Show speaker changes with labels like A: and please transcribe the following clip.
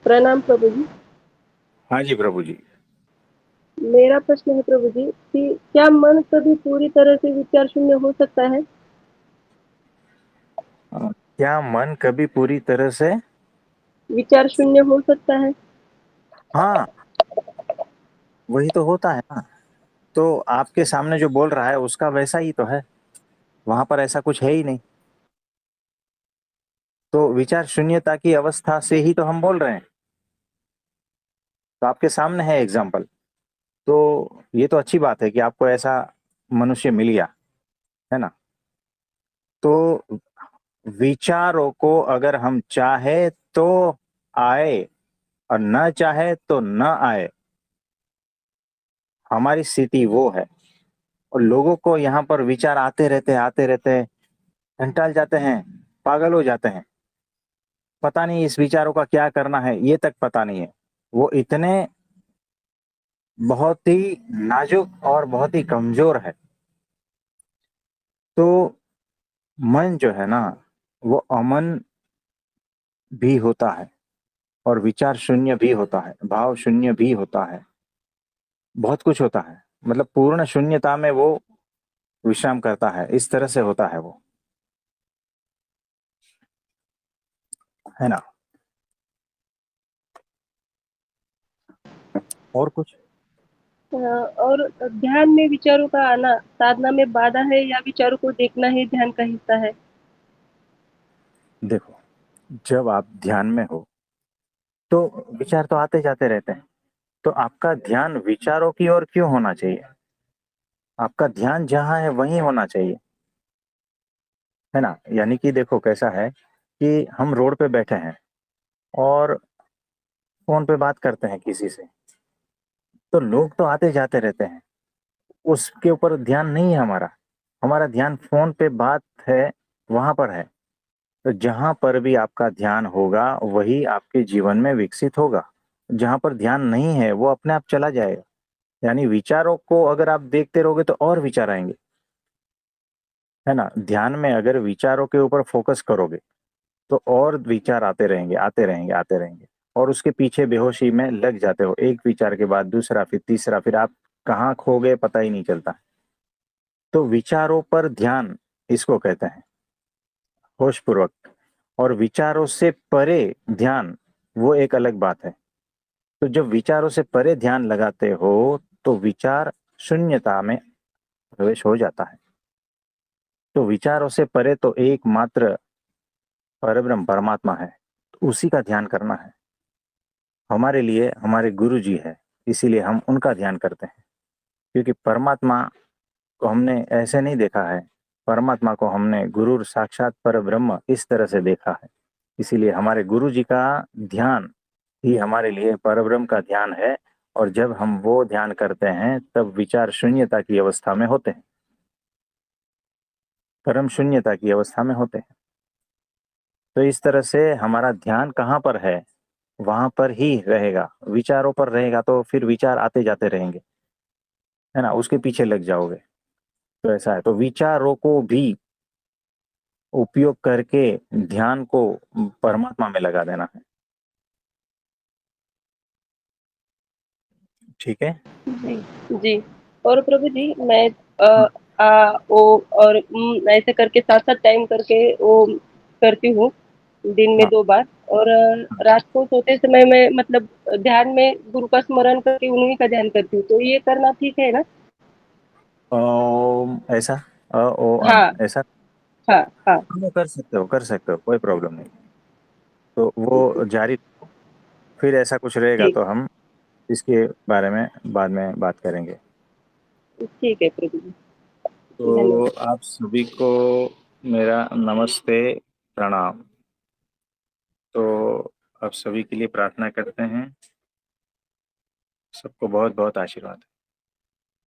A: प्रणाम प्रभु जी।
B: हाँ जी प्रभु जी।
A: मेरा प्रश्न है प्रभु जी कि क्या मन कभी पूरी तरह से विचार शून्य हो सकता है?
B: क्या मन कभी पूरी तरह से?
A: विचार शून्य हो सकता है?
B: हाँ, वही तो होता है ना। तो आपके सामने जो बोल रहा है उसका वैसा ही तो है। वहां पर ऐसा कुछ है ही नहीं। तो विचार शून्यता की अवस्था से ही तो हम बोल रहे हैं। तो आपके सामने है एग्जाम्पल। तो ये तो अच्छी बात है कि आपको ऐसा मनुष्य मिल गया, है ना। तो विचारों को अगर हम चाहे तो आए और न चाहे तो न आए, हमारी स्थिति वो है। और लोगों को यहाँ पर विचार आते रहते हैं, घंटाल जाते हैं, पागल हो जाते हैं। पता नहीं इस विचारों का क्या करना है, ये तक पता नहीं है। वो इतने बहुत ही नाजुक और बहुत ही कमजोर है। तो मन जो है ना, वो अमन भी होता है और विचार शून्य भी होता है, भाव शून्य भी होता है, बहुत कुछ होता है। मतलब पूर्ण शून्यता में वो विश्राम करता है, इस तरह से होता है वो, है ना। और कुछ?
A: और ध्यान में विचारों का आना साधना में बाधा है या विचारों को देखना ही ध्यान का हिस्सा है?
B: देखो, जब आप ध्यान में हो तो विचार तो आते जाते रहते हैं। तो आपका ध्यान विचारों की ओर क्यों होना चाहिए? आपका ध्यान जहां है वहीं होना चाहिए, है ना। यानी कि देखो कैसा है कि हम रोड पे बैठे हैं और फोन पे बात करते हैं किसी से। तो लोग तो आते जाते रहते हैं, उसके ऊपर ध्यान नहीं है हमारा। हमारा ध्यान फोन पे बात है, वहां पर है। तो जहां पर भी आपका ध्यान होगा वही आपके जीवन में विकसित होगा। जहां पर ध्यान नहीं है वो अपने आप चला जाएगा। यानी विचारों को अगर आप देखते रहोगे तो और विचार आएंगे, है ना। ध्यान में अगर विचारों के ऊपर फोकस करोगे तो और विचार आते रहेंगे, आते रहेंगे, आते रहेंगे। और उसके पीछे बेहोशी में लग जाते हो, एक विचार के बाद दूसरा, फिर तीसरा, फिर आप कहाँ खो गए पता ही नहीं चलता। तो विचारों पर ध्यान इसको कहते हैं, होश पूर्वक। और विचारों से परे ध्यान, वो एक अलग बात है। तो जब विचारों से परे ध्यान लगाते हो तो विचार शून्यता में प्रवेश हो जाता है। तो विचारों से परे तो एकमात्र परब्रह्म परमात्मा है, तो उसी का ध्यान करना है। हमारे लिए हमारे गुरु जी है, इसीलिए हम उनका ध्यान करते हैं। क्योंकि परमात्मा को हमने ऐसे नहीं देखा है। परमात्मा को हमने गुरु साक्षात पर ब्रह्म इस तरह से देखा है। इसीलिए हमारे गुरु जी का ध्यान ही हमारे लिए परब्रह्म का ध्यान है। और जब हम वो ध्यान करते हैं तब विचार शून्यता की अवस्था में होते हैं, परम शून्यता की अवस्था में होते हैं। तो इस तरह से हमारा ध्यान कहाँ पर है, वहां पर ही रहेगा। विचारों पर रहेगा तो फिर विचार आते जाते रहेंगे, है ना, उसके पीछे लग जाओगे। तो ऐसा है। तो विचारों को भी उपयोग करके ध्यान को परमात्मा में लगा देना है। ठीक है।
A: जी। जी। और प्रभु जी मैं
B: हाँ,
A: ओ और ऐसे करके 7-7 टाइम करके वो करती हूँ, दिन में
B: हाँ।
A: 2 बार। और रात को सोते समय मैं मतलब ध्यान में गुरु का स्मरण करके उन्हीं का ध्यान करती हूँ। तो ये करना ठीक है ना?
B: ऐसा ओ अन
A: हाँ,
B: ऐसा।
A: हाँ, हाँ।
B: हाँ, कर सकते हो, कर सकते हो, कोई प्रॉब्लम नहीं। तो वो जारी रखो। फिर ऐसा कुछ रहेगा
A: ठीक
B: तो हम इसके बारे में बाद में बात करेंगे।
A: ठीक है प्रभु जी।
B: तो
A: धन्यवाद।
B: आप सभी को मेरा नमस्ते, प्रणाम। तो आप सभी के लिए प्रार्थना करते हैं। सबको बहुत बहुत आशीर्वाद।